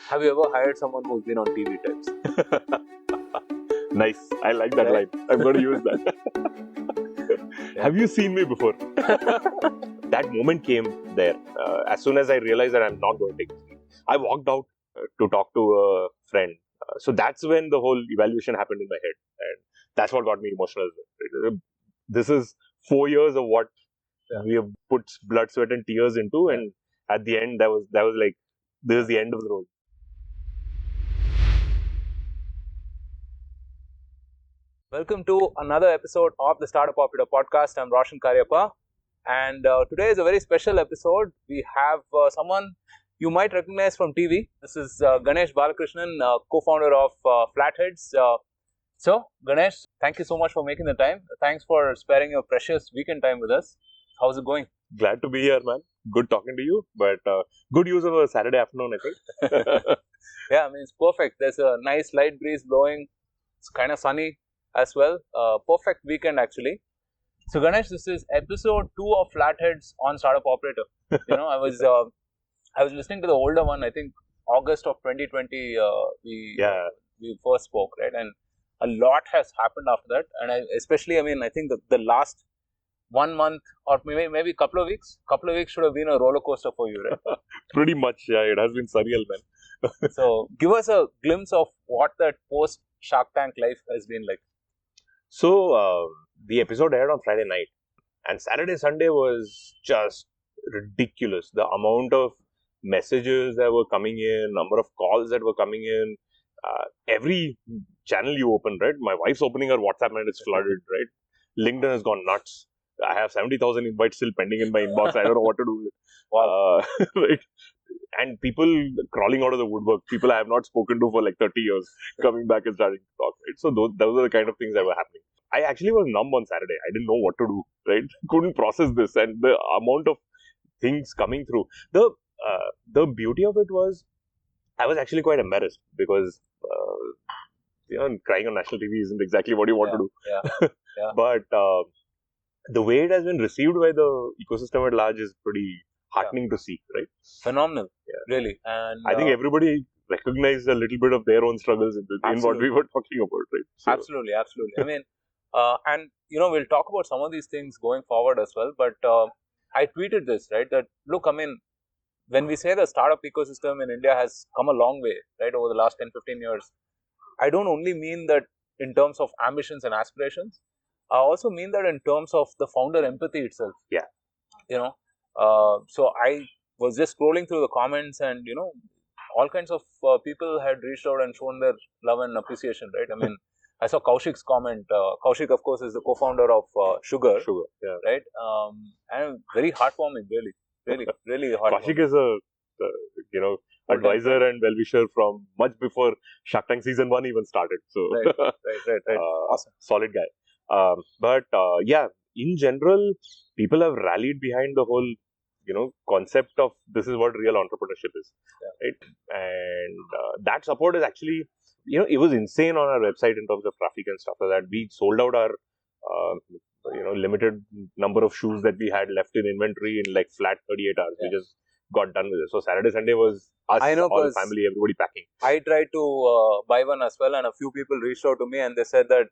Have you ever hired someone who's been on TV types? Nice. I like that Right? line. I'm going to use that. Have you seen me before? That moment came there. As soon as I realized that I'm not going to take it, I walked out to talk to a friend. So that's when the whole evaluation happened in my head. And that's what got me emotional. This is 4 years of what we have put blood, sweat, and tears into. And at the end, that was like, this is the end of the road. Welcome to another episode of the Startup Operator podcast. I'm Roshan Karyappa, and today is a very special episode. We have someone you might recognize from TV. This is Ganesh Balakrishnan, co-founder of Flatheads. So, Ganesh, thank you so much for making the time. Thanks for sparing your precious weekend time with us. How's it going? Glad to be here, man. Good talking to you, but good use of a Saturday afternoon, I think. Yeah, I mean, it's perfect. There's a nice light breeze blowing. It's kind of sunny as well. Perfect weekend, actually. So, Ganesh, this is episode 2 of Flatheads on Startup Operator. You know, I was listening to the older one. I think August of 2020. We first spoke, right? And a lot has happened after that. And I think the last 1 month or maybe a couple of weeks should have been a roller coaster for you, right? Pretty much, yeah. It has been surreal, man. So, give us a glimpse of what that post Shark Tank life has been like. So, the episode aired on Friday night, and Saturday, Sunday was just ridiculous. The amount of messages that were coming in, number of calls that were coming in, every channel you open, right? My wife's opening her WhatsApp and it's flooded, right? LinkedIn has gone nuts. I have 70,000 invites still pending in my inbox. I don't know what to do with it. Wow. Right? And people crawling out of the woodwork, people I have not spoken to for like 30 years, coming back and starting to talk, right? So those are the kind of things that were happening. I actually was numb on Saturday. I didn't know what to do, right? Couldn't process this, and the amount of things coming through. The beauty of it was, I was actually quite embarrassed because crying on national TV isn't exactly what you want to do. Yeah. But the way it has been received by the ecosystem at large is pretty heartening to see, right? Phenomenal, really. And I think everybody recognized a little bit of their own struggles in what we were talking about, right? So, absolutely. I mean, and we'll talk about some of these things going forward as well. But I tweeted this, right? That look, I mean, when we say the startup ecosystem in India has come a long way, right, over the last 10-15 years, I don't only mean that in terms of ambitions and aspirations. I also mean that in terms of the founder empathy itself. Yeah. So I was just scrolling through the comments, and all kinds of people had reached out and shown their love and appreciation, right? I mean, I saw Kaushik's comment. Kaushik, of course, is the co-founder of Sugar, yeah. Right? And very heartwarming, really heartwarming. Kaushik is a advisor and well-wisher from much before Shark Tank season 1 even started. So right. Awesome. Solid guy. But in general, people have rallied behind the whole concept of this is what real entrepreneurship is, right? And that support is actually, it was insane on our website in terms of traffic and stuff like that. We sold out our limited number of shoes that we had left in inventory in like flat 38 hours. We just got done with it. So Saturday, Sunday was us, all family, everybody packing. I tried to buy one as well, and a few people reached out to me and they said that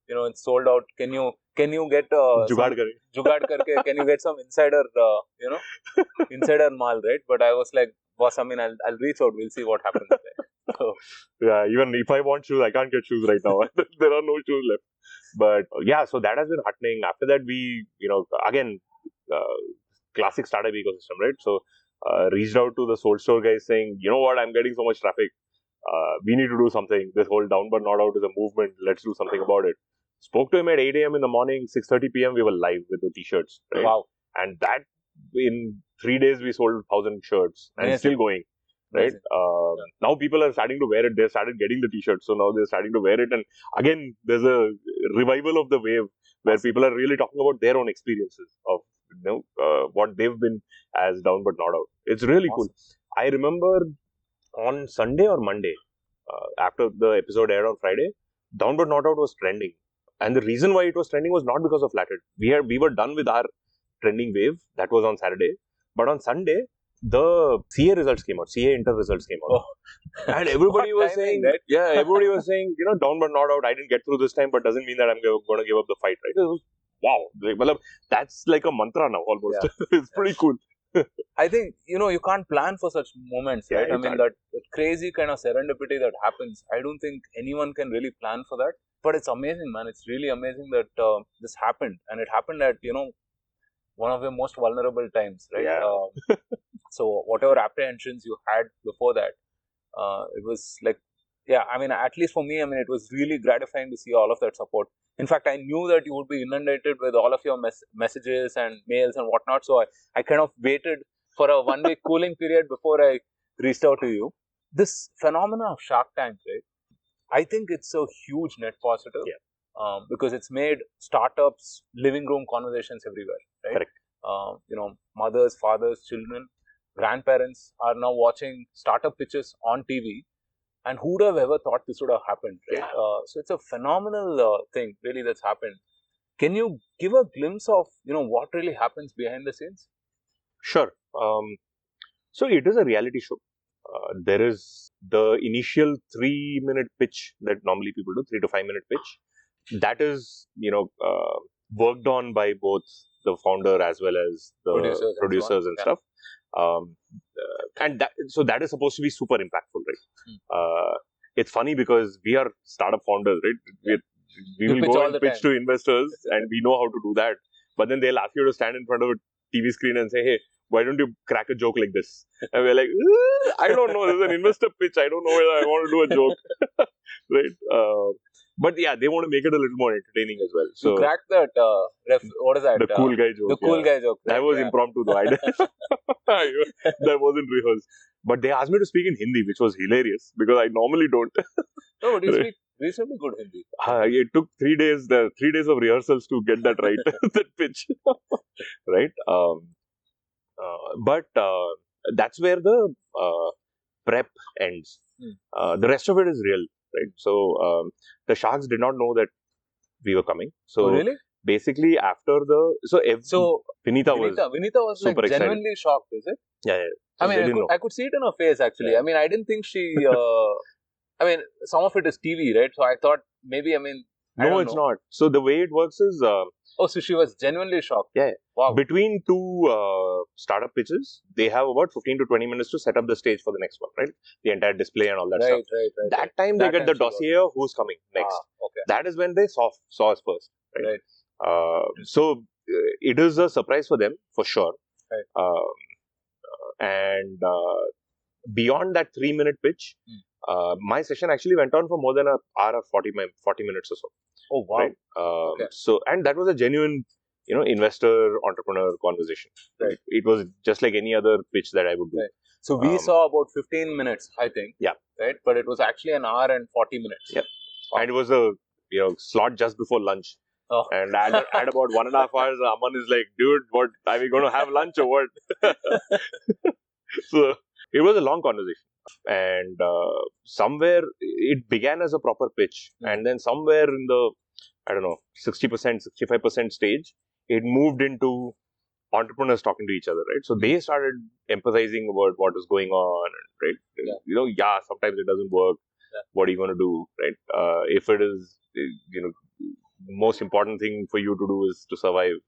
it's sold out. Can you get Jugaad karke? Can you get some insider insider mal, right? But I was like, boss, I mean, I'll reach out. We'll see what happens there. So, yeah, even if I want shoes, I can't get shoes right now. There are no shoes left. But so that has been heartening. After that, we again classic startup ecosystem, right? So reached out to the Soul Store guys saying, you know what, I'm getting so much traffic. We need to do something. This whole down but not out is a movement. Let's do something about it. Spoke to him at 8 a.m. in the morning, 6:30 p.m. we were live with the t-shirts. Right? Wow. And that in 3 days we sold 1,000 shirts and it's still going. Right? Now people are starting to wear it. They started getting the t-shirts. So now they're starting to wear it. And again, there's a revival of the wave where people are really talking about their own experiences of what they've been as down but not out. It's really cool. I remember on Sunday or Monday, after the episode aired on Friday, Down But Not Out was trending. And the reason why it was trending was not because of Flathead. We were done with our trending wave. That was on Saturday. But on Sunday, the CA results came out. CA inter results came out. Oh. And everybody What was timing, saying, right? yeah, everybody was saying, down but not out. I didn't get through this time, but doesn't mean that I'm going to give up the fight, right? It was, wow. Like, that's like a mantra now almost. Yeah. It's pretty cool. I think, you can't plan for such moments, right? Yeah, I mean, that crazy kind of serendipity that happens, I don't think anyone can really plan for that. But it's amazing, man. It's really amazing that this happened. And it happened at, one of the most vulnerable times, right? Yeah. So whatever apprehensions you had before that, it was like, yeah, I mean, at least for me, I mean, it was really gratifying to see all of that support. In fact, I knew that you would be inundated with all of your messages and mails and whatnot. So I kind of waited for a 1 week cooling period before I reached out to you. This phenomena of Shark Tank, right? I think it's a huge net positive. Yeah. Because it's made startups living room conversations everywhere, right? Correct. Mothers, fathers, children, grandparents are now watching startup pitches on TV. And who would have ever thought this would have happened, right? Yeah. So it's a phenomenal thing, really, that's happened. Can you give a glimpse of, what really happens behind the scenes? Sure. So it is a reality show. There is the initial 3-minute pitch that normally people do, 3 to 5 minute pitch. That is, worked on by both the founder as well as the producers and stuff. And that is supposed to be super impactful, right? It's funny because we are startup founders, right? We will go and pitch to investors and we know how to do that. But then they'll ask you to stand in front of a TV screen and say, hey, why don't you crack a joke like this? And we're like, I don't know. This is an investor pitch. I don't know whether I want to do a joke. Right? But yeah, they want to make it a little more entertaining as well. So you cracked that, what is that? The cool guy joke. The cool guy joke. Right? That was impromptu though. That wasn't rehearsed. But they asked me to speak in Hindi, which was hilarious because I normally don't. No, but you speak reasonably good Hindi. It took 3 days, 3 days of rehearsals to get that right, that pitch. Right? But that's where the prep ends. The rest of it is real, right? So the Sharks did not know that we were coming. So really? Basically, after Vinita was like genuinely excited. shocked, is it? Yeah. I mean, I could see it in her face actually. Yeah. I mean, I didn't think she. I mean, some of it is TV, right? So I thought maybe. I mean, no, it's not. So the way it works is. So she was genuinely shocked. Yeah. Wow. Between two startup pitches, they have about 15 to 20 minutes to set up the stage for the next one, right? The entire display and all that stuff. Right. That time they get the dossier of who's coming next. Okay. That is when they saw us first, right? So it is a surprise for them, for sure. Right. And beyond that 3-minute pitch, my session actually went on for more than an hour or 40 minutes or so. Oh, wow. Right? Okay. So, and that was a genuine, investor entrepreneur conversation. Right? It was just like any other pitch that I would do. Right. So we saw about 15 minutes, I think. Yeah. Right, but it was actually an hour and 40 minutes. Yeah. Wow. And it was a slot just before lunch. Oh. And at about 1.5 hours, Aman is like, dude, what are we going to have lunch or what? So it was a long conversation. And somewhere it began as a proper pitch, and then somewhere in the 60%, 65% stage, it moved into entrepreneurs talking to each other, right? So they started empathizing about what is going on, right? Sometimes it doesn't work. Yeah. What are you going to do, right? If it is, most important thing for you to do is to survive.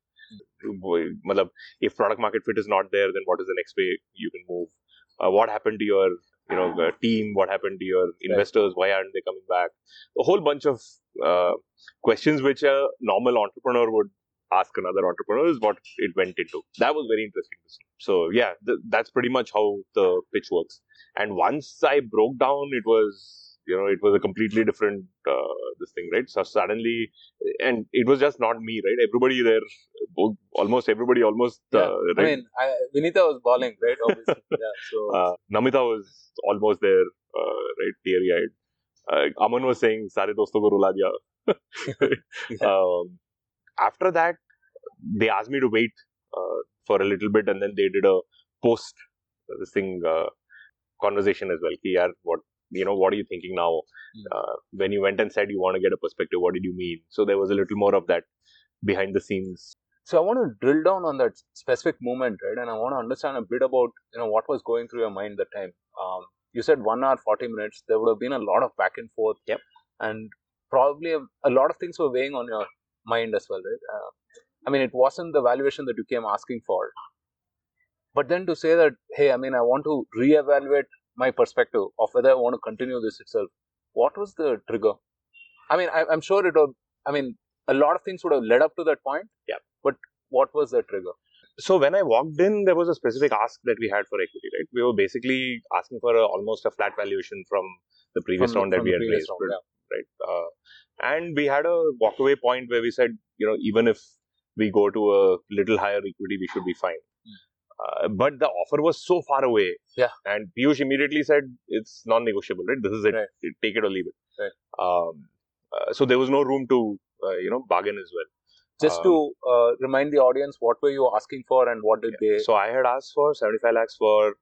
If product market fit is not there, then what is the next way you can move? What happened to your team? What happened to your investors? Why aren't they coming back? A whole bunch of questions which a normal entrepreneur would ask another entrepreneur is what it went into. That was very interesting to see. So yeah, that's pretty much how the pitch works. And once I broke down, it was a completely different this thing, right? So suddenly, and it was just not me, right? Everybody there, almost everybody, right? I mean, Vinita was bawling, right? Obviously, yeah. So Namita was almost there, right? Teary-eyed. Aman was saying, "Sare doston ko rula diya." After that, they asked me to wait for a little bit, and then they did a post conversation as well. Ki, yaar, what are you thinking now? When you went and said you want to get a perspective, what did you mean? So there was a little more of that behind the scenes So I want to drill down on that specific moment, right? And I want to understand a bit about what was going through your mind that time. You said 1 hour 40 minutes. There would have been a lot of back and forth. Yep. And probably a lot of things were weighing on your mind as well, right? I mean, it wasn't the valuation that you came asking for. But then to say that, hey, I mean, I want to reevaluate my perspective of whether I want to continue this itself. What was the trigger? I mean, I'm sure it would. I mean, a lot of things would have led up to that point. Yeah. But what was the trigger? So when I walked in, there was a specific ask that we had for equity, right? We were basically asking for almost a flat valuation from the previous round that we had raised, right? And we had a walkaway point where we said, even if we go to a little higher equity, we should be fine. But the offer was so far away. Yeah. And Piyush immediately said, it's non-negotiable, right? This is it. Right. Take it or leave it. Right. So there was no room to, bargain as well. Just to remind the audience, what were you asking for and what did they... So I had asked for 75 lakhs for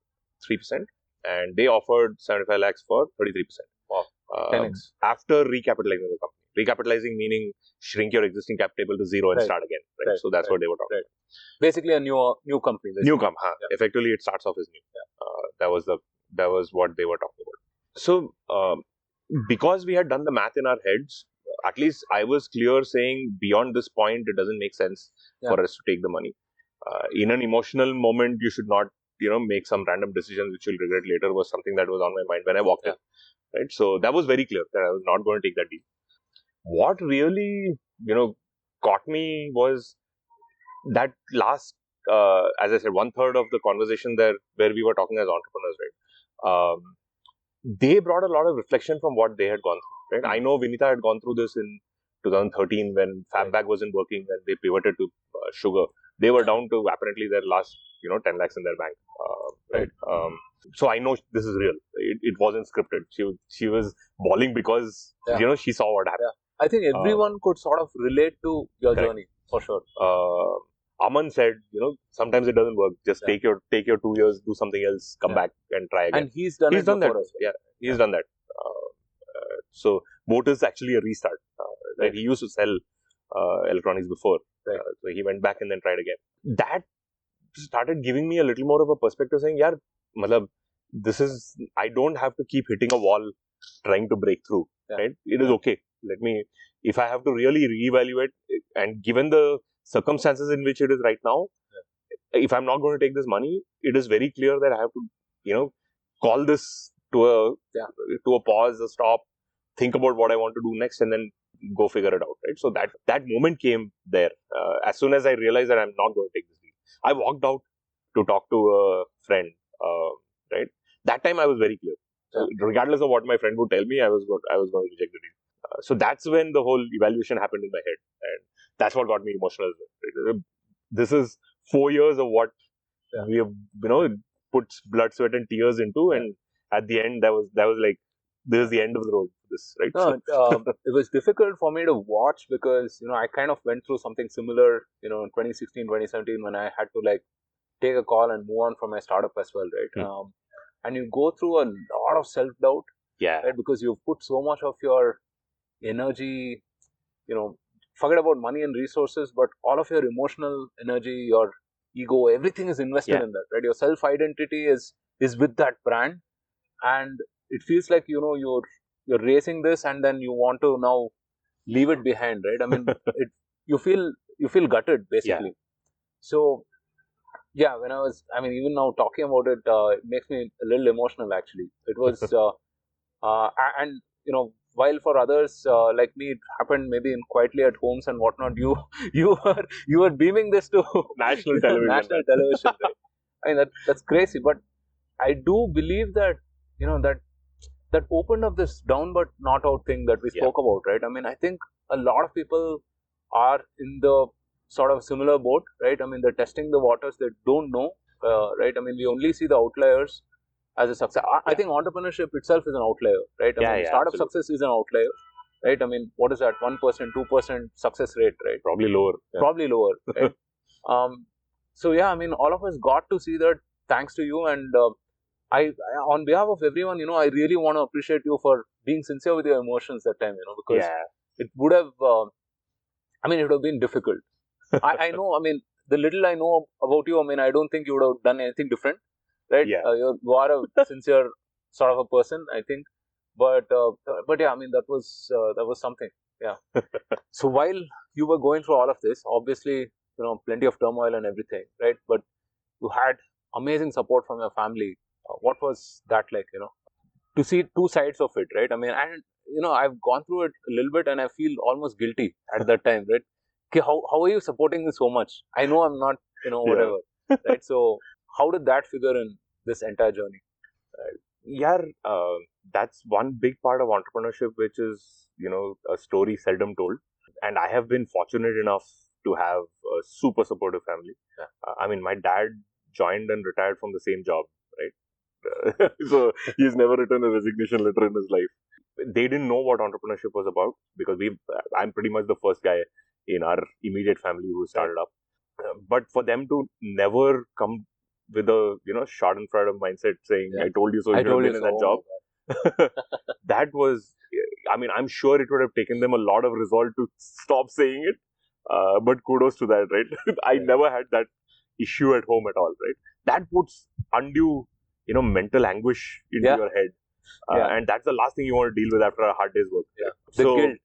3% and they offered 75 lakhs for 33%. Wow. 10x. After recapitalizing the company. Recapitalizing meaning shrink your existing cap table to zero and start again. Right? So that's what they were talking about. Basically a new company. New company. Yeah. Effectively it starts off as new. Yeah. That was what they were talking about. So because we had done the math in our heads, at least I was clear saying beyond this point it doesn't make sense for us to take the money. In an emotional moment you should not make some random decisions which you'll regret later was something that was on my mind when I walked in. Right? So that was very clear that I was not going to take that deal. What really caught me was that last as I said 1/3 of the conversation there where we were talking as entrepreneurs, right? They brought a lot of reflection from what they had gone through, right? I know Vinita had gone through this in 2013 when Fabbag wasn't working and they pivoted to sugar. They were down to apparently their last 10 lakhs in their bank, right? So I know this is real. It wasn't scripted. She was bawling because she saw what happened. I think everyone could sort of relate to your journey for sure. Aman said, sometimes it doesn't work. Just take your 2 years, do something else, come back and try again. And he's done that. Well. Yeah, he's done that. So Boat is actually a restart. Right? He used to sell electronics before. Right. So he went back and then tried again. That started giving me a little more of a perspective saying, yaar, I don't have to keep hitting a wall trying to break through. Right? It is okay. If I have to really reevaluate and given the circumstances in which it is right now, if I'm not going to take this money, it is very clear that I have to, call this to a pause, a stop, think about what I want to do next and then go figure it out, right? So that moment came there. As soon as I realized that I'm not going to take this deal, I walked out to talk to a friend, right? That time I was very clear. So regardless of what my friend would tell me, I was going to reject the deal. So that's when the whole evaluation happened in my head, and that's what got me emotional. Right? This is 4 years of what we have, put blood, sweat, and tears into, and at the end, that was like this is the end of the road. This, right? No, it was difficult for me to watch because I kind of went through something similar, in 2016, 2017 when I had to take a call and move on from my startup as well, right? And you go through a lot of self-doubt, right? Because you've put so much of your energy, forget about money and resources, but all of your emotional energy, your ego, everything is invested in that, right? Your self-identity is with that brand, and it feels like you're racing this, and then you want to now leave it behind, right? I mean, you feel gutted basically. So when even now talking about it, it makes me a little emotional actually. It was and while for others like me, it happened maybe quietly at homes and whatnot. You were beaming this to national television. National television, right? I mean that's crazy, but I do believe that that opened up this down but not out thing that we spoke about, right? I mean, I think a lot of people are in the sort of similar boat, right? I mean, they're testing the waters. They don't know, right? I mean, we only see the outliers as a success. I think entrepreneurship itself is an outlier, right? I mean, startup success is an outlier, right? I mean, what is that? 1%, 2% success rate, right? Probably lower. Probably lower, right? So I mean, all of us got to see that thanks to you, and I, on behalf of everyone, I really want to appreciate you for being sincere with your emotions that time, because it would have, it would have been difficult. I know. I mean, the little I know about you, I mean, I don't think you would have done anything different, right? Yeah. You are a sincere sort of a person, I think. But yeah, I mean, that was something. Yeah. So while you were going through all of this, obviously, plenty of turmoil and everything, right? But you had amazing support from your family. What was that like? To see two sides of it, right? I mean, and I've gone through it a little bit, and I feel almost guilty at that time, right? Okay, how are you supporting me so much? I know I'm not, Yeah. whatever, right? So how did that figure in this entire journey? Yeah, that's one big part of entrepreneurship, which is, a story seldom told. And I have been fortunate enough to have a super supportive family. Yeah. I mean, my dad joined and retired from the same job, right? So he's never written a resignation letter in his life. They didn't know what entrepreneurship was about because I'm pretty much the first guy in our immediate family who started up. But for them to never come with a schadenfreude mindset saying, Yeah. "I told you so," you I should have told been you in so. that job. That was, I mean, I'm sure it would have taken them a lot of resolve to stop saying it. But kudos to that, right? I Yeah. never had that issue at home at all, right? That puts undue, mental anguish into Yeah. your head. Yeah. And that's the last thing you want to deal with after a hard day's work. Yeah. The So, guilt,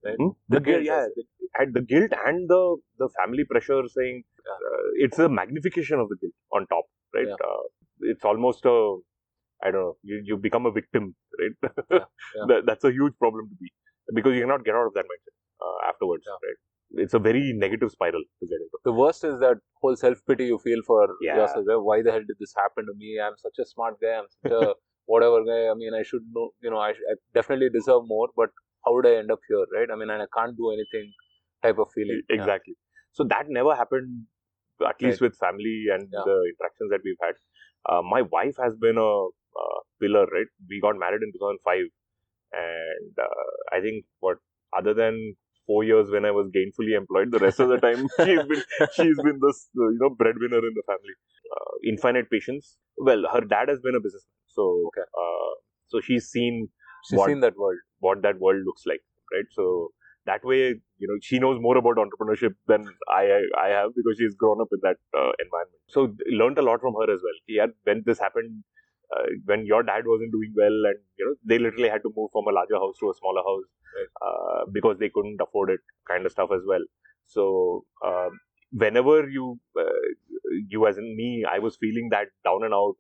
right? The guilt, guilt, yeah. And the guilt and the family pressure saying it's a magnification of the guilt on top, right? Yeah. It's almost a, I don't know, you become a victim, right? Yeah. That's a huge problem to be because you cannot get out of that mindset afterwards, right? It's a very negative spiral to get into. The worst is that whole self-pity you feel for Yeah. yourself. Why the hell did this happen to me? I'm such a smart guy. I'm such a whatever guy. I mean, I should know, I definitely deserve more, but how did I end up here, right? I mean, and I can't do anything type of feeling. Exactly. So that never happened, at least with family and the interactions that we've had. My wife has been a pillar, right? We got married in 2005, and I think other than 4 years when I was gainfully employed, the rest of the time she's been this breadwinner in the family. Infinite patience. Well, her dad has been a businessman, so so she's seen seen that world, what that world looks like, right? So that way, she knows more about entrepreneurship than I have because she's grown up in that environment. So learned a lot from her as well. Yeah, when this happened, when your dad wasn't doing well, and they literally had to move from a larger house to a smaller house because they couldn't afford it, kind of stuff as well. So whenever you as in me, I was feeling that down and out,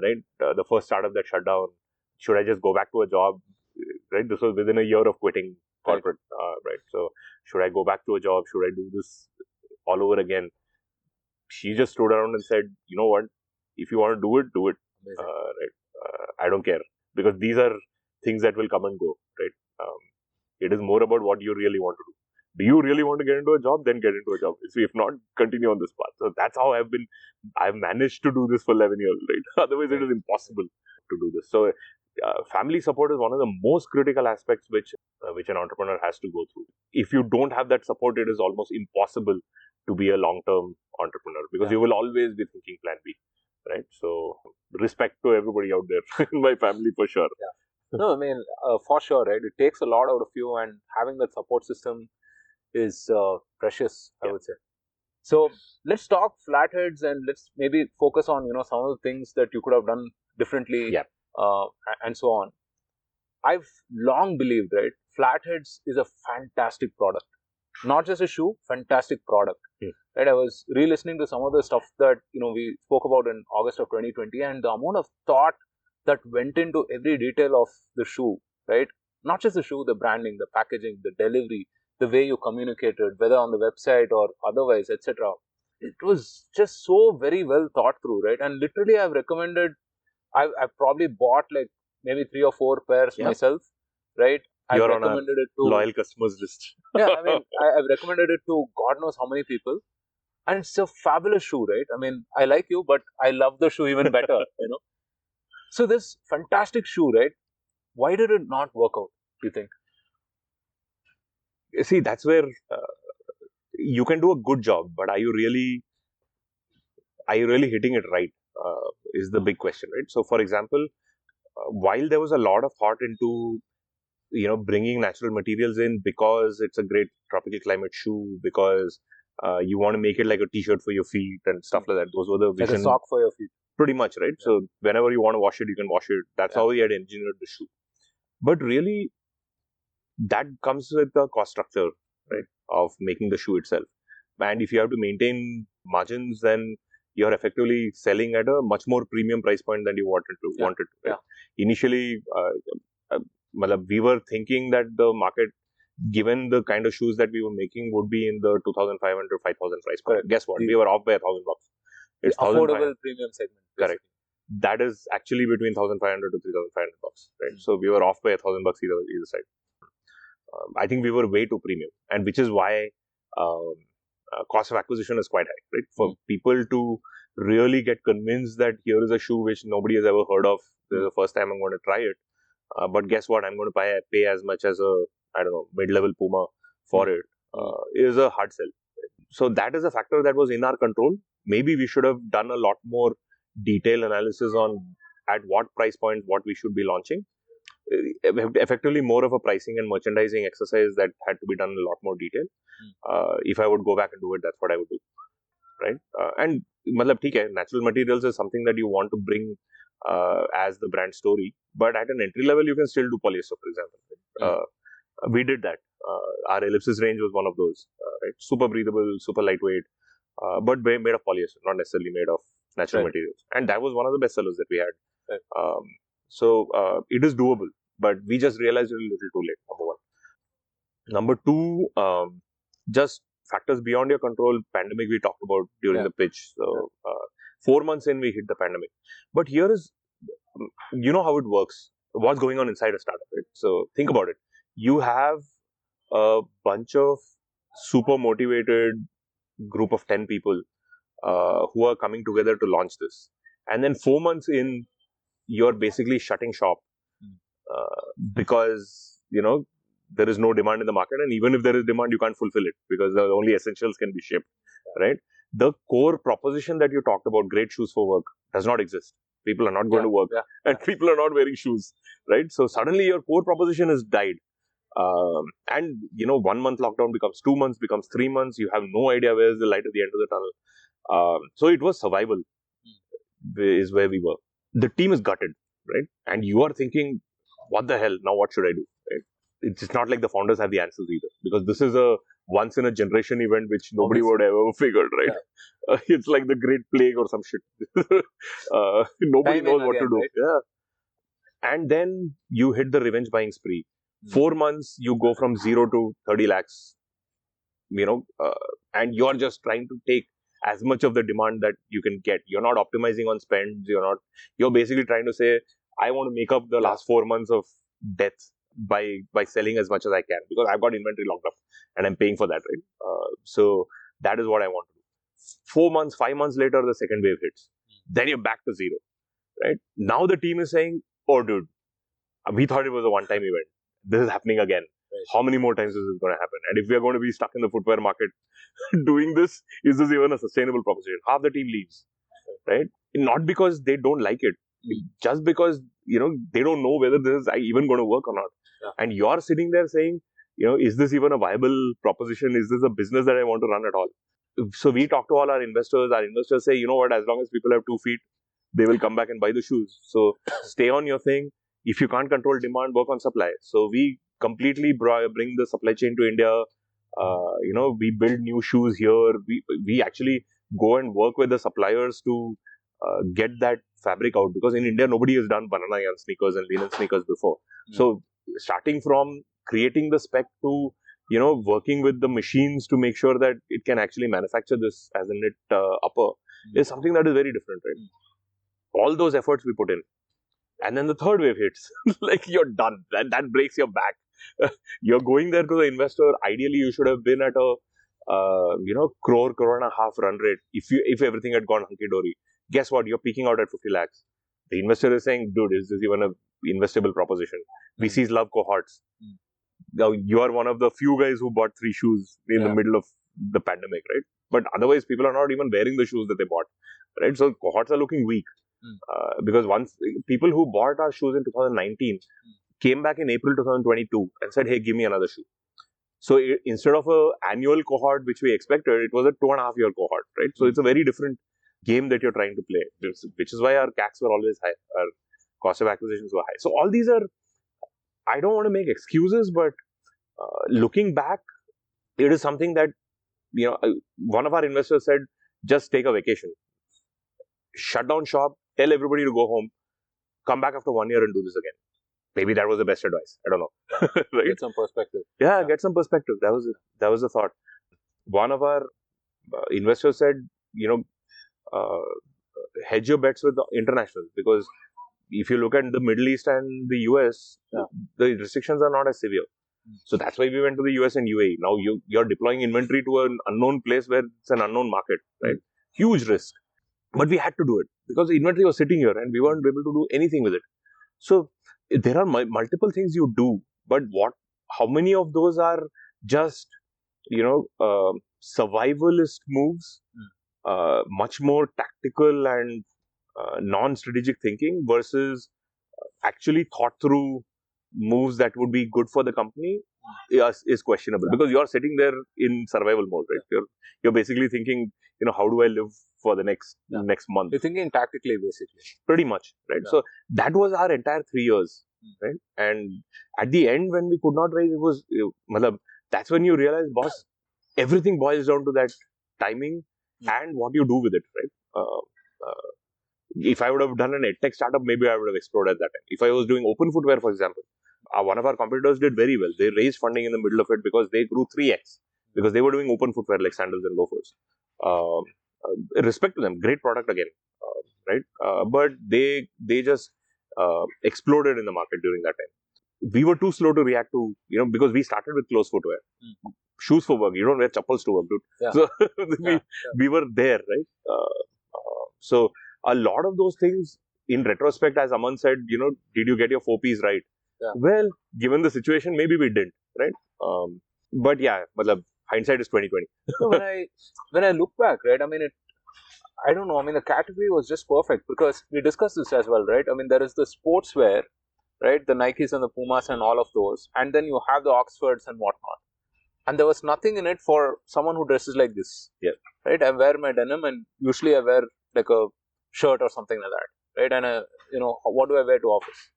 right? The first startup that shut down. Should I just go back to a job? Right, this was within a year of quitting corporate, right? So should I go back to a job? Should I do this all over again? She just stood around and said, you know what? If you want to do it, do it. Right? I don't care because these are things that will come and go, right? It is more about what you really want to do. Do you really want to get into a job? Then get into a job. So if not, continue on this path. So that's how I've managed to do this for 11 years, right? Otherwise, it is impossible to do this. So family support is one of the most critical aspects which an entrepreneur has to go through. If you don't have that support, it is almost impossible to be a long-term entrepreneur because you will always be thinking plan B, right? So respect to everybody out there in my family for sure. No, I mean, for sure, right? It takes a lot out of you, and having that support system is precious, I would say. So let's talk Flatheads, and let's maybe focus on some of the things that you could have done differently, and so on. I've long believed, right, Flatheads is a fantastic product. Not just a shoe, fantastic product. Right, I was re-listening to some of the stuff that we spoke about in August of 2020, and the amount of thought that went into every detail of the shoe, right? Not just the shoe, the branding, the packaging, the delivery, the way you communicated, whether on the website or otherwise, etc. It was just so very well thought through, right? And literally, I've probably bought like maybe 3 or 4 pairs myself, right? You're on a loyal customers list. Yeah, I mean, I've recommended it to God knows how many people. And it's a fabulous shoe, right? I mean, I like you, but I love the shoe even better, So this fantastic shoe, right? Why did it not work out, do you think? See, that's where you can do a good job, but are you really hitting it right? Is the big question, right? So, for example, while there was a lot of thought into bringing natural materials in because it's a great tropical climate shoe, because You want to make it like a t-shirt for your feet and stuff like that. Those were the vision. Like a sock for your feet. Pretty much, right? So whenever you want to wash it, you can wash it. That's how we had engineered the shoe. But really, that comes with the cost structure, right, of making the shoe itself. And if you have to maintain margins, then you're effectively selling at a much more premium price point than you wanted to. Right? Initially, we were thinking that the market, given the kind of shoes that we were making, would be in the 2,500 to 5,000 price point. Correct. Guess what? We were off by $1,000. It's affordable premium segment. Basically. Correct. That is actually between 1,500 to 3,500 bucks, right? So we were off by $1,000 either side. I think we were way too premium, and which is why cost of acquisition is quite high, right? For people to really get convinced that here is a shoe which nobody has ever heard of, this is the first time I'm going to try it. But guess what? I'm going to pay as much as a, I don't know, mid-level Puma for it. Is a hard sell. Right? So that is a factor that was in our control. Maybe we should have done a lot more detailed analysis on at what price point what we should be launching. Effectively more of a pricing and merchandising exercise that had to be done in a lot more detail. If I would go back and do it, that's what I would do, right? And natural materials is something that you want to bring as the brand story, but at an entry level you can still do polyester, for example. We did that. Our ellipsis range was one of those, right? Super breathable, super lightweight, but made of polyester, not necessarily made of natural materials. And that was one of the best sellers that we had. So it is doable, but we just realized it a little too late, number one. Number two, just factors beyond your control. Pandemic we talked about during the pitch. So 4 months in, we hit the pandemic. But here is, you know how it works. What's going on inside a startup, right? So think about it. You have a bunch of super motivated group of 10 people who are coming together to launch this. And then 4 months in, you're basically shutting shop because, you know, there is no demand in the market, and even if there is demand, you can't fulfill it because the only essentials can be shipped, right? The core proposition that you talked about, great shoes for work, does not exist. People are not going to work and people are not wearing shoes, right? So suddenly your core proposition has died. And, you know, 1 month lockdown becomes 2 months, becomes 3 months. You have no idea where is the light at the end of the tunnel. So it was survival is where we were. The team is gutted, right? And you are thinking, what the hell? Now what should I do? Right? It's not like the founders have the answers either, because this is a once in a generation event which nobody would have ever figured, right? It's like the Great Plague or some shit. Nobody knows what to do. Right? Yeah. And then you hit the revenge buying spree. 4 months, you go from 0 to 30 lakhs, you know, and you're just trying to take as much of the demand that you can get. You're not optimizing on spends. You're basically trying to say, I want to make up the last 4 months of death by selling as much as I can, because I've got inventory locked up and I'm paying for that, right? So that is what I want to do. 4 months, 5 months later, the second wave hits. Then you're back to 0, right? Now the team is saying, oh dude, we thought it was a one-time event. This is happening again. Right. How many more times is this going to happen? And if we are going to be stuck in the footwear market doing this, is this even a sustainable proposition? Half the team leaves, right? Not because they don't like it, just because, you know, they don't know whether this is even going to work or not. And you're sitting there saying, you know, is this even a viable proposition? Is this a business that I want to run at all? So we talk to all our investors. Our investors say, you know what, as long as people have 2 feet, they will come back and buy the shoes. So stay on your thing. If you can't control demand, work on supply. So we completely bring the supply chain to India. You know, we build new shoes here. We actually go and work with the suppliers to get that fabric out, because in India nobody has done banana yarn sneakers and linen sneakers before. So starting from creating the spec to, you know, working with the machines to make sure that it can actually manufacture this as a knit upper is something that is very different, right? All those efforts we put in. And then the third wave hits. Like, you're done. That breaks your back. You're going there to the investor. Ideally, you should have been at a, you know, crore and a half run rate if everything had gone hunky-dory. Guess what? You're peaking out at 50 lakhs. The investor is saying, dude, is this even a investable proposition? VCs love cohorts. Now, you are one of the few guys who bought 3 shoes in the middle of the pandemic, right? But otherwise, people are not even wearing the shoes that they bought, right? So cohorts are looking weak. Because once people who bought our shoes in 2019 came back in April 2022 and said, hey, give me another shoe. So instead of a annual cohort which we expected, it was a 2.5-year cohort, right? So it's a very different game that you're trying to play, which is why our CACs were always high, our cost of acquisitions were high. So all these are, I don't want to make excuses, but looking back, it is something that, one of our investors said, just take a vacation, shut down shop, tell everybody to go home, come back after 1 year and do this again. Maybe that was the best advice. I don't know. Right? Get some perspective. Yeah, get some perspective. That was the thought. One of our investors said, hedge your bets with the international, because if you look at the Middle East and the US, the restrictions are not as severe. So that's why we went to the US and UAE. Now you're deploying inventory to an unknown place where it's an unknown market, right? Huge risk. But we had to do it because the inventory was sitting here and we weren't able to do anything with it. So there are multiple things you do, but how many of those are just, survivalist moves, much more tactical and non-strategic thinking versus actually thought through moves that would be good for the company is questionable, because you're sitting there in survival mode, right? You're basically thinking, how do I live for the next month? You're thinking tactically, basically. Pretty much, right? So that was our entire 3 years, right? And at the end, when we could not raise, it was, that's when you realize, boss, everything boils down to that timing and what you do with it, right? If I would have done an edtech startup, maybe I would have explored at that time. If I was doing open footwear, for example, one of our competitors did very well. They raised funding in the middle of it because they grew 3x, because they were doing open footwear like sandals and loafers. Respect to them, great product again, right? But they just exploded in the market during that time. We were too slow to react to, because we started with closed footwear. Shoes for work. You don't wear chappals to work, dude. Yeah. So we were there, right? So a lot of those things, in retrospect, as Aman said, did you get your 4 Ps right? Yeah. Well, given the situation, maybe we didn't, right? But yeah, hindsight is 2020. So when I look back, right, I don't know, the category was just perfect, because we discussed this as well, right? There is the sportswear, right, the Nikes and the Pumas and all of those, and then you have the Oxfords and whatnot. And there was nothing in it for someone who dresses like this. Yeah. Right? I wear my denim, and usually I wear like a shirt or something like that. Right? And what do I wear to office?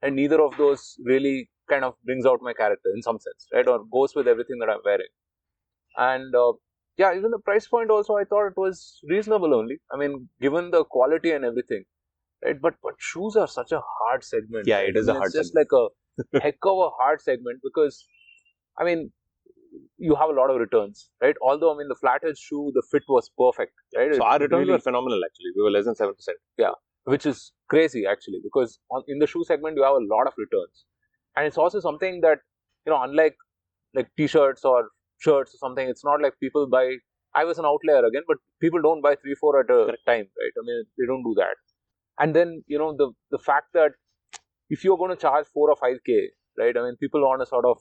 And neither of those really kind of brings out my character in some sense, right? Or goes with everything that I'm wearing. And even the price point also, I thought it was reasonable only. Given the quality and everything, right? But shoes are such a hard segment. Yeah, right? it is a hard segment. It's just like a heck of a hard segment, because you have a lot of returns, right? Although, the Flatheads shoe, the fit was perfect, right? So our returns were phenomenal, actually. We were less than 7%. Yeah, which is crazy, actually, because in the shoe segment, you have a lot of returns. And it's also something that, unlike like t-shirts or shirts or something, it's not like people buy, I was an outlier again, but people don't buy 3-4 at a time, right? They don't do that. And then, the fact that if you're going to charge 4 or 5K, right? People want to sort of,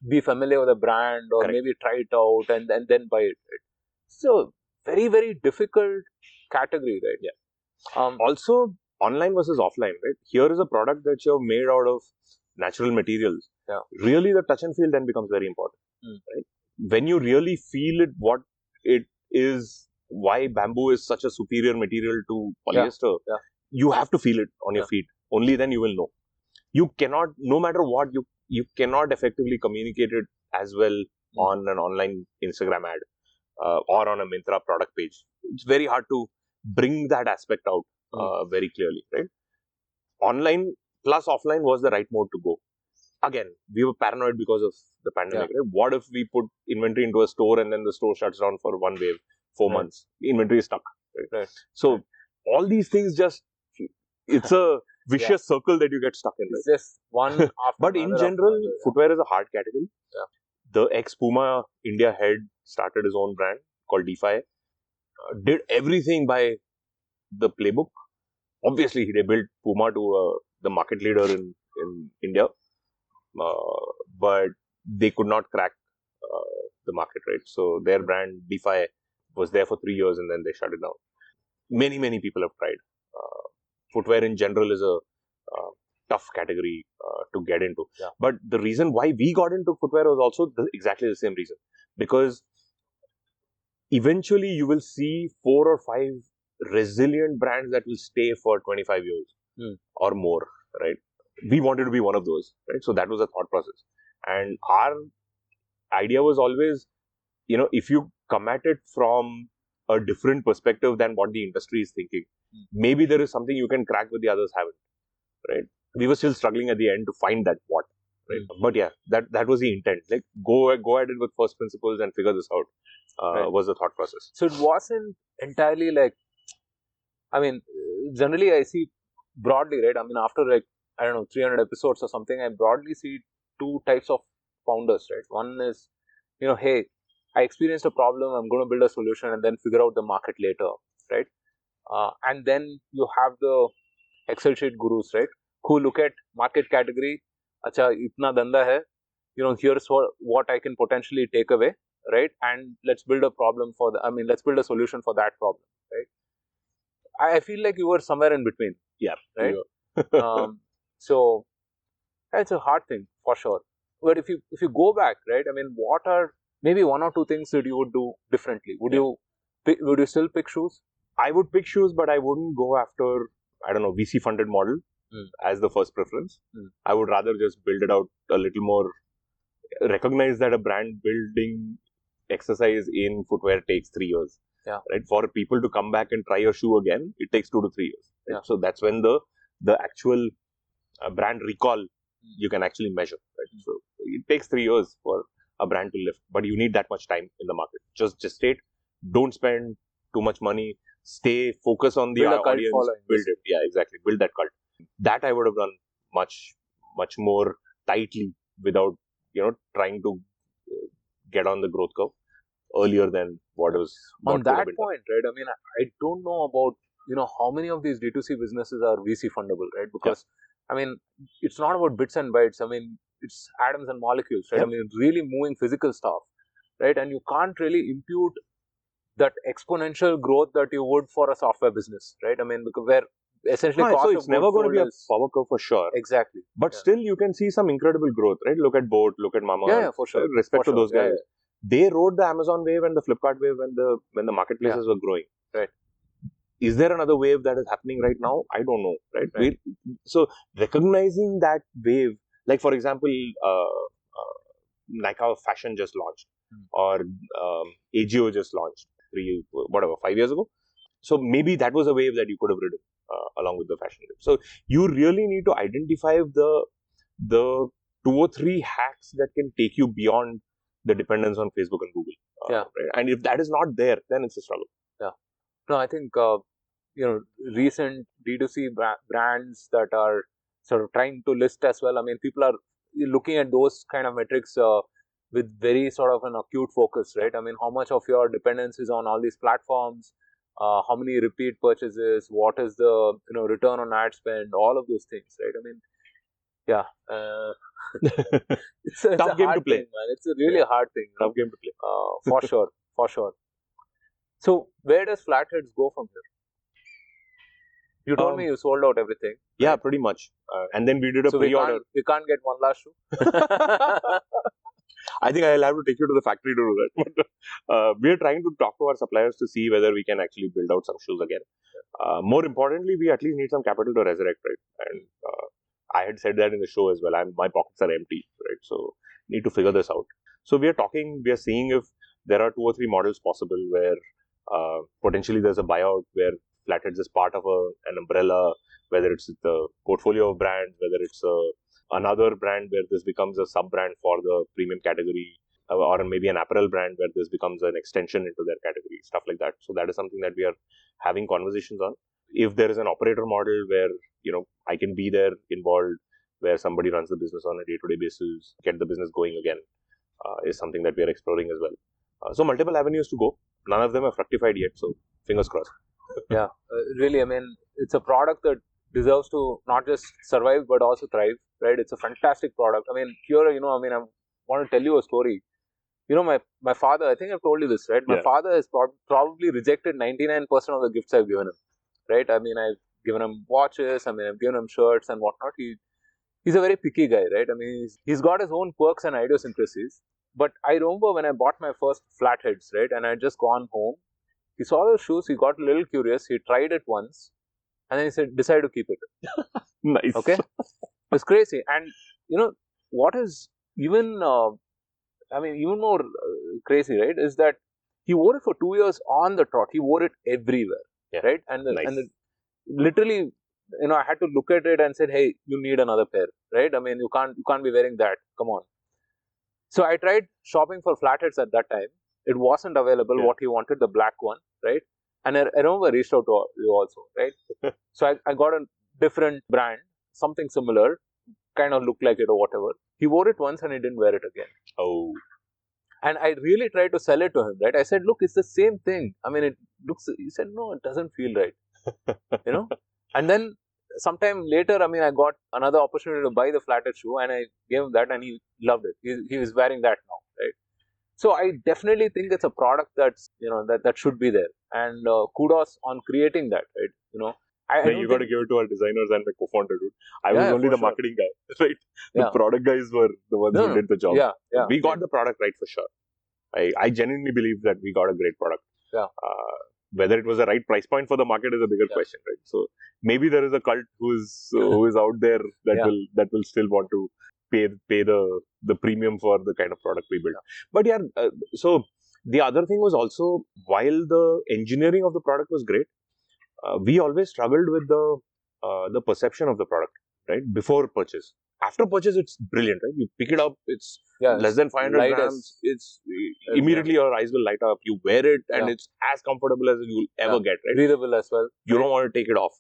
be familiar with a brand, or maybe try it out and then buy it. Right? So very, very difficult category, right? Yeah. Also, online versus offline, right? Here is a product that you've made out of natural materials. Yeah. Really, the touch and feel then becomes very important. Right? When you really feel it, what it is, why bamboo is such a superior material to polyester, you have to feel it on your feet. Only then you will know. You cannot, no matter what, you cannot effectively communicate it as well on an online Instagram ad or on a Myntra product page. It's very hard to bring that aspect out very clearly, right? Online plus offline was the right mode to go. Again, we were paranoid because of the pandemic. Right? What if we put inventory into a store and then the store shuts down for one wave, 4 months? Inventory is stuck. Right? So all these things it's a vicious circle that you get stuck in. It's just one after But in general, footwear is a hard category. Yeah. The ex-Puma India head started his own brand called DeFi. Did everything by the playbook. Obviously, they built Puma to the market leader in India. But they could not crack the market, right? So their brand DeFi was there for 3 years and then they shut it down. Many people have tried. Footwear in general is a tough category to get into. Yeah. But the reason why we got into footwear was also exactly the same reason. Because eventually you will see 4 or 5 resilient brands that will stay for 25 years or more, right? We wanted to be one of those, right? So that was the thought process. And our idea was always, if you come at it from a different perspective than what the industry is thinking, maybe there is something you can crack with the others haven't, right? We were still struggling at the end to find that what, right? But yeah, that was the intent. Like go at it with first principles and figure this out. Was the thought process. So it wasn't entirely like, I mean, generally I see broadly, right? I mean, after 300 episodes or something, I broadly see 2 types of founders, right? One is, hey, I experienced a problem, I'm going to build a solution and then figure out the market later, right? And then you have the Excel sheet gurus, right? Who look at market category, acha, itna danda hai, here's what I can potentially take away, right? And let's build a let's build a solution for that problem, right? I feel like you were somewhere in between. Yeah. Right? So it's a hard thing for sure. But if you go back, right? I mean, what are maybe 1 or 2 things that you would do differently? Would you still pick shoes? I would pick shoes, but I wouldn't go after, I don't know, VC funded model as the first preference. I would rather just build it out a little more. Recognize that a brand building exercise in footwear takes 3 years. Yeah. Right. For people to come back and try a shoe again, it takes 2 to 3 years. Right? Yeah. So that's when the actual brand recall you can actually measure. Right. So it takes 3 years for a brand to lift, but you need that much time in the market. Just gestate. Don't spend too much money. Stay focus on the audience. Build it. Yeah, exactly. Build that cult. That I would have done much more tightly without trying to get on the growth curve earlier than what was. On that point, right? I mean, I don't know about how many of these D2C businesses are VC fundable, right? Because I mean, it's not about bits and bytes. I mean, it's atoms and molecules, right? I mean, it's really moving physical stuff, right? And you can't really impute that exponential growth that you would for a software business, right? I mean, because where essentially cost so of it's never going to be a power curve for sure. Exactly. But still, you can see some incredible growth, right? Look at Boat, look at Mama. Yeah, for sure. Respect to those guys. They rode the Amazon wave and the Flipkart wave when the marketplaces were growing. Right. Is there another wave that is happening right now? I don't know. Right. So recognizing that wave, like for example, Nykaa Fashion just launched, or AGO just launched 5 years ago. So maybe that was a wave that you could have ridden along with the fashion wave. So you really need to identify the 2 or 3 hacks that can take you beyond the dependence on Facebook and Google. Right? And if that is not there, then it's a struggle. Yeah. No, I think recent D2C brands that are sort of trying to list as well. I mean, people are looking at those kind of metrics with very sort of an acute focus, right? I mean, how much of your dependence is on all these platforms? How many repeat purchases? What is the return on ad spend? All of those things, right? I mean, it's a tough game hard to play, thing, man. It's a really hard thing. Tough game to play. For sure. So where does Flatheads go from here? You told me you sold out everything. Yeah, right? pretty much. And then we did a pre-order. We can't get one last shoe. I think I'll have to take you to the factory to do that. But we are trying to talk to our suppliers to see whether we can actually build out some shoes again. More importantly, we at least need some capital to resurrect, right? And I had said that in the show as well. My pockets are empty, right? So need to figure this out. So we are seeing if there are 2 or 3 models possible where potentially there's a buyout where Flatheads is part of an umbrella, whether it's the portfolio of brands, whether it's another brand where this becomes a sub-brand for the premium category, or maybe an apparel brand where this becomes an extension into their category, stuff like that. So that is something that we are having conversations on. If there is an operator model where I can be there involved, where somebody runs the business on a day-to-day basis, get the business going again, is something that we are exploring as well. So multiple avenues to go. None of them are fructified yet. So fingers crossed. Yeah, really. I mean, it's a product that deserves to not just survive but also thrive. Right? It's a fantastic product. I mean, here, I want to tell you a story. My father, I think I've told you this, right? My father has probably rejected 99% of the gifts I've given him, right? I mean, I've given him watches, I've given him shirts and whatnot. he's a very picky guy, right? I mean, he's got his own quirks and idiosyncrasies. But I remember when I bought my first Flatheads, right? And I had just gone home. He saw the shoes. He got a little curious. He tried it once, and then he said, "Decide to keep it." Nice. Okay, it's crazy. And you know what is even, I mean, even more crazy, right? Is that he wore it for 2 years on the trot. He wore it everywhere, right? And Nice. literally, I had to look at it and said, "Hey, you need another pair, right? I mean, you can't be wearing that. Come on." So I tried shopping for Flatheads at that time. It wasn't available. What he wanted, the black one, right? And I remember I reached out to you also, right? So I got a different brand, something similar, kind of looked like it or whatever. He wore it once and he didn't wear it again. Oh. And I really tried to sell it to him, right? I said, "Look, it's the same thing. I mean, it looks." He said, "No, it doesn't feel right." And then sometime later, I mean, I got another opportunity to buy the Flathead shoe, and I gave him that, and he loved it. He was wearing that now, right? So I definitely think it's a product that's that should be there, and kudos on creating that, right? You got to give it to our designers and my co-founder, dude. I was only the marketing guy, right? The product guys were the ones who did the job. We got the product right for sure. I genuinely believe that we got a great product. Whether it was the right price point for the market is a bigger question, right? So maybe there is a cult who is out there that will still want to pay the premium for the kind of product we build. But so the other thing was also, while the engineering of the product was great, we always struggled with the perception of the product, right? Before purchase. After purchase, it's brilliant, right? You pick it up, it's less than 500 grams. It's immediately your eyes will light up. You wear it, and it's as comfortable as you'll ever get, right? Breathable as well. You don't want to take it off.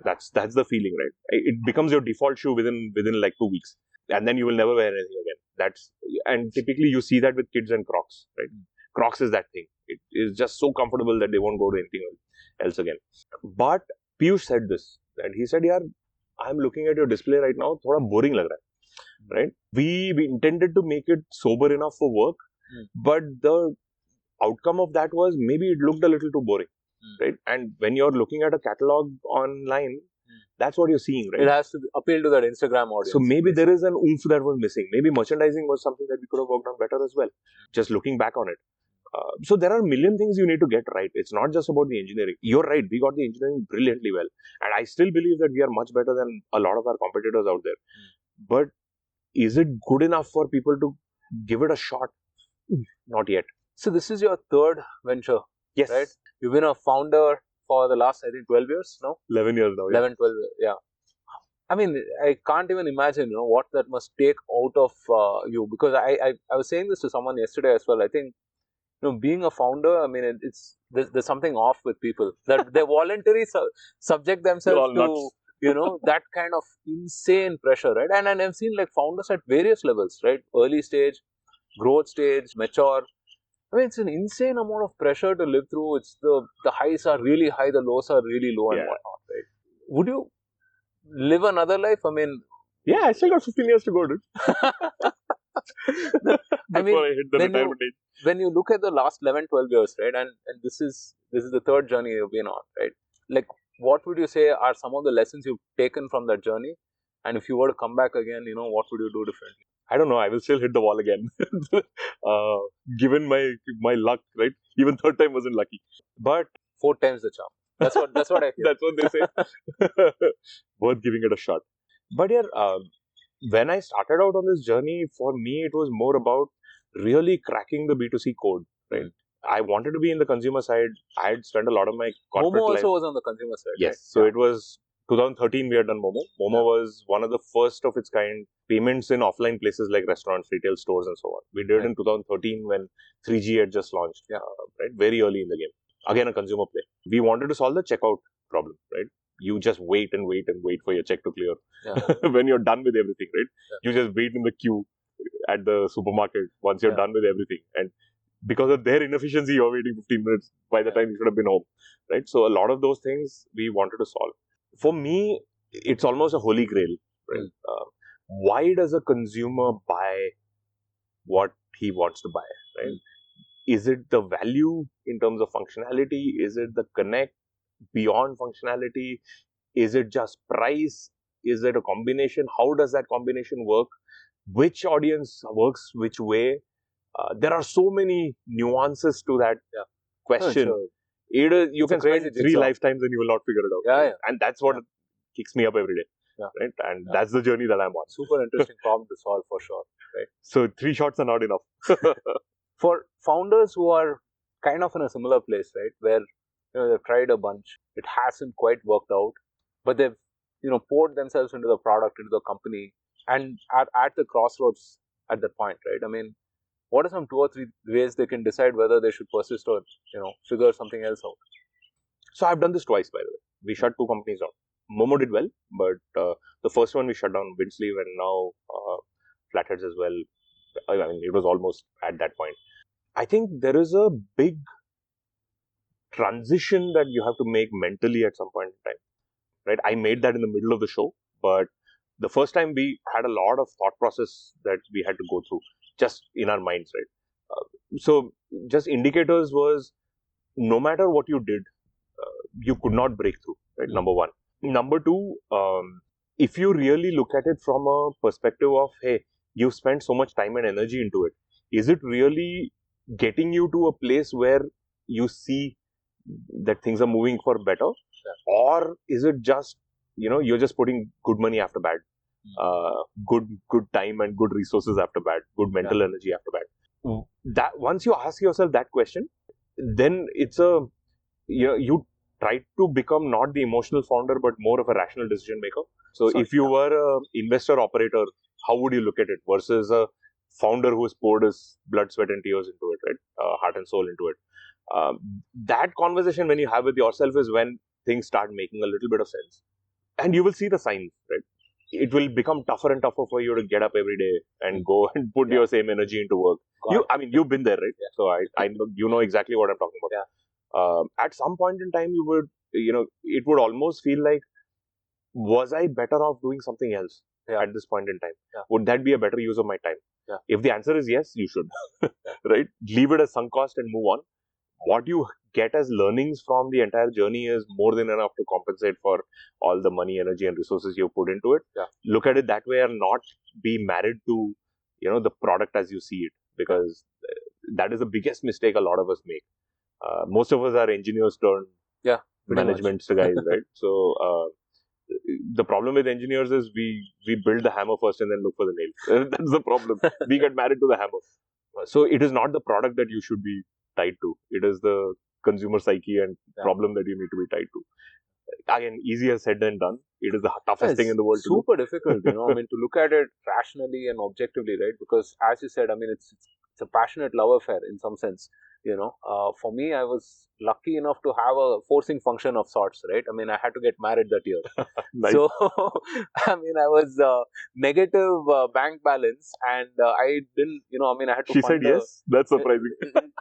That's the feeling, right? It becomes your default shoe within like 2 weeks, and then you will never wear anything again. And typically you see that with kids and Crocs, right? Crocs is that thing. It is just so comfortable that they won't go to anything else again. But Piyush said this, and he said, "Yaar, I'm looking at your display right now, thoda boring lag raha hai," right? We intended to make it sober enough for work, but the outcome of that was maybe it looked a little too boring, right? And when you're looking at a catalog online, that's what you're seeing, right? It has to appeal to that Instagram audience. So maybe there is an oomph that was missing. Maybe merchandising was something that we could have worked on better as well, just looking back on it. So there are a million things you need to get right. It's not just about the engineering. You're right, we got the engineering brilliantly well. And I still believe that we are much better than a lot of our competitors out there. But is it good enough for people to give it a shot? Not yet. So this is your third venture, yes, right? You've been a founder for the last, I think, 12 years now? 11 years now, 11, 12 years, yeah. I mean, I can't even imagine, what that must take out of you. Because I was saying this to someone yesterday as well. I think, being a founder, I mean, there's something off with people. That they voluntarily subject themselves to, that kind of insane pressure, right? And I've seen like founders at various levels, right? Early stage, growth stage, mature. I mean, it's an insane amount of pressure to live through. It's the highs are really high, the lows are really low, and whatnot, right? Would you live another life? I mean, yeah, I still got 15 years to go, dude. I mean, I hit the retirement age. When you look at the last 11, 12 years, right, and this is the third journey you've been on, right? Like, what would you say are some of the lessons you've taken from that journey? And if you were to come back again, what would you do differently? I don't know. I will still hit the wall again. Given my luck, right? Even third time wasn't lucky. But 4 times the charm. That's what I feel. That's what they say. Worth giving it a shot. But when I started out on this journey, for me, it was more about really cracking the B2C code, right? I wanted to be in the consumer side. I had spent a lot of my corporate Momo life. also was on the consumer side. Yes. Right? So it was 2013 we had done Momo. Momo was one of the first of its kind payments in offline places like restaurants, retail stores and so on. We did it in 2013 when 3G had just launched, right? Very early in the game. Again, a consumer play. We wanted to solve the checkout problem, right? You just wait and wait and wait for your check to clear. When you're done with everything, right? You just wait in the queue at the supermarket once you're done with everything. And because of their inefficiency, you're waiting 15 minutes by the time you should have been home, right? So a lot of those things we wanted to solve. For me, it's almost a holy grail, right? Why does a consumer buy what he wants to buy, right? Is it the value in terms of functionality? Is it the connect beyond functionality? Is it just price? Is it a combination? How does that combination work? Which audience works which way? There are so many nuances to that question. Sure. You can spend 3 lifetimes and you will not figure it out. Yeah. And that's what kicks me up every day. Right? And that's the journey that I'm on. Super interesting problem to solve for sure. Right? So 3 shots are not enough. For founders who are kind of in a similar place, right, where they've tried a bunch, it hasn't quite worked out, but they've poured themselves into the product, into the company, and are at the crossroads at that point, right? I mean, what are some 2 or 3 ways they can decide whether they should persist or figure something else out? So I've done this twice, by the way. We shut 2 companies down. Momo did well, but the first one we shut down, Windsleeve, and now Flatheads as well. I mean, it was almost at that point. I think there is a big transition that you have to make mentally at some point in time, right? I made that in the middle of the show, but the first time we had a lot of thought process that we had to go through just in our minds, right? So just indicators was, no matter what you did, you could not break through, right? Number one. Number two, if you really look at it from a perspective of, hey, you've spent so much time and energy into it, is it really getting you to a place where you see that things are moving for better? Or is it just, you're just putting good money after bad, good time and good resources after bad, good mental energy after bad? That once you ask yourself that question, then it's you try to become not the emotional founder, but more of a rational decision maker. So if you were an investor operator, how would you look at it versus a founder who has poured his blood, sweat and tears into it, right? Heart and soul into it. That conversation when you have with yourself is when things start making a little bit of sense. And you will see the signs, right? It will become tougher and tougher for you to get up every day and go and put your same energy into work. You've been there, right? So I know, you know exactly what I'm talking about. At some point in time, you would, it would almost feel like, was I better off doing something else at this point in time? Would that be a better use of my time? If the answer is yes, you should, right? Leave it as sunk cost and move on. What you get as learnings from the entire journey is more than enough to compensate for all the money, energy and resources you put into it. Look at it that way and not be married to, the product as you see it, because that is the biggest mistake a lot of us make. Most of us are engineers turned management guys, right? So the problem with engineers is we build the hammer first and then look for the nail. That's the problem. We get married to the hammer. So it is not the product that you should be tied to. It is the consumer psyche and problem that you need to be tied to. Again, easier said than done. It is the toughest thing in the world to do. Super difficult, I mean, to look at it rationally and objectively, right? Because as you said, I mean, it's a passionate love affair in some sense. For me, I was lucky enough to have a forcing function of sorts, right? I mean, I had to get married that year. Nice. So, I mean, I was negative bank balance and I didn't, I had to She said yes? That's surprising.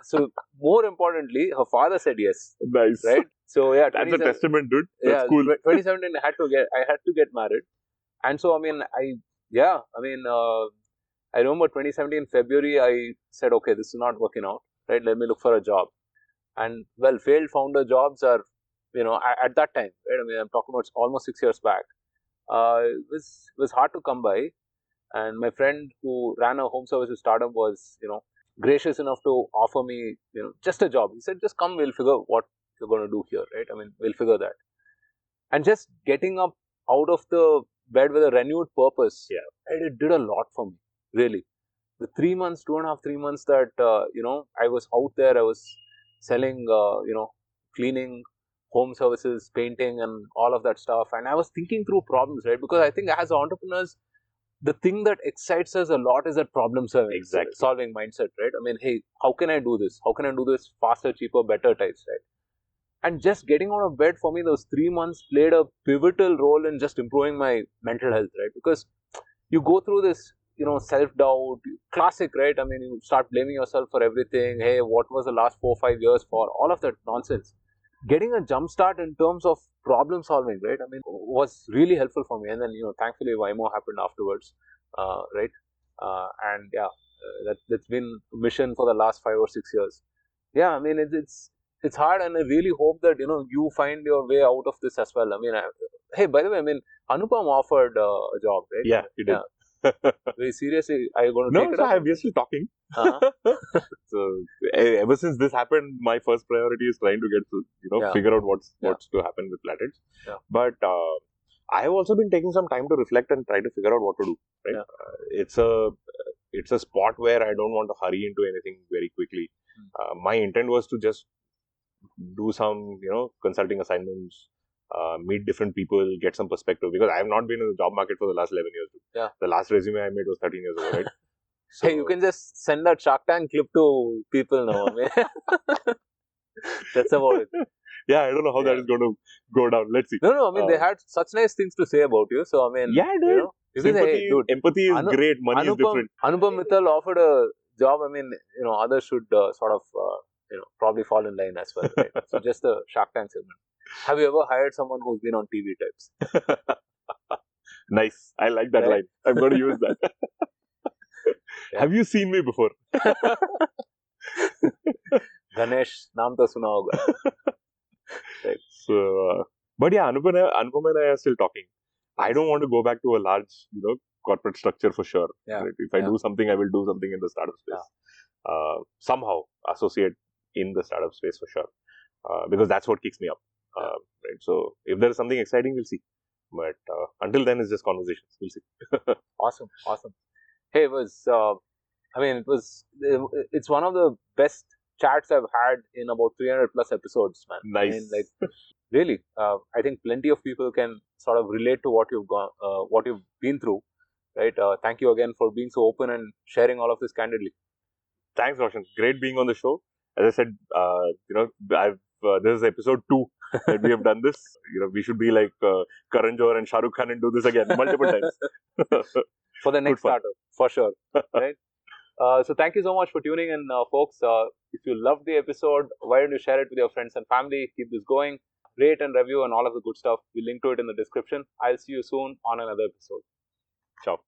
So, more importantly, her father said yes. Nice. Right? So, yeah. That's a testament, dude. That's cool. 2017, I had to get married. And so, I mean, I remember 2017 February, I said, okay, this is not working out. Right, let me look for a job. And well, failed founder jobs are, at that time, right? I mean, I'm talking about almost 6 years back. It was hard to come by. And my friend who ran a home services startup was, gracious enough to offer me, just a job. He said, just come, we'll figure what you're going to do here, right? I mean, we'll figure that. And just getting up out of the bed with a renewed purpose, it did a lot for me, really. The 3 months, 2.5, 3 months that, I was out there, I was selling, cleaning, home services, painting and all of that stuff. And I was thinking through problems, right? Because I think as entrepreneurs, the thing that excites us a lot is that problem solving mindset, right? I mean, hey, how can I do this? How can I do this faster, cheaper, better types, right? And just getting out of bed for me, those 3 months played a pivotal role in just improving my mental health, right? Because you go through this, self-doubt, classic, right? I mean, you start blaming yourself for everything. Hey, what was the last 4 5 years for? All of that nonsense. Getting a jump start in terms of problem solving, right? I mean, was really helpful for me. And then, thankfully, Waymo happened afterwards, right? And that's been a mission for the last 5 or 6 years. Yeah, I mean, it's hard, and I really hope that, you find your way out of this as well. I mean, Hey, by the way, I mean, Anupam offered a job, right? Yeah, he did. Very seriously, are you going to No, take it so up? we are still talking. Uh-huh. So ever since this happened, my first priority is trying to get to figure out what's to happen with Flatheads. Yeah. But I have also been taking some time to reflect and try to figure out what to do. Right? Yeah. It's a spot where I don't want to hurry into anything very quickly. My intent was to just do some consulting assignments, meet different people, get some perspective, because I have not been in the job market for the last 11 years. Yeah. The last resume I made was 13 years ago, right? So, hey, you can just send that Shark Tank clip to people now. I mean, that's about it. Yeah, I don't know how that is going to go down. Let's see. No, I mean, they had such nice things to say about you. So, I mean, dude. You can say, hey, dude, empathy is great, money is different. Anupam Mittal offered a job. I mean, others should sort of, probably fall in line as well, right? So, just the Shark Tank segment. Have you ever hired someone who's been on TV types? Nice. I like that line. I'm going to use that. Have you seen me before? Ganesh, naam to suna hoga. Right. So, but yeah, Anupam and I are still talking. I don't want to go back to a large, corporate structure for sure. Yeah. Right? If I do something, I will do something in the startup space. Somehow associate in the startup space for sure. Because that's what kicks me up. Right. So, if there is something exciting, we'll see. But until then, it's just conversations. We'll see. Awesome. Hey, it's one of the best chats I've had in about 300 plus episodes, man. Nice. I mean, really, I think plenty of people can sort of relate to what you've been through, right? Thank you again for being so open and sharing all of this candidly. Thanks, Roshan. Great being on the show. As I said, this is episode 2 that we have done this. We should be like Karan Johar and Shah Rukh Khan and do this again multiple times. For the next startup, for sure. Right? So thank you so much for tuning in, folks. If you loved the episode, why don't you share it with your friends and family? Keep this going. Rate and review and all of the good stuff. We'll link to it in the description. I'll see you soon on another episode. Ciao.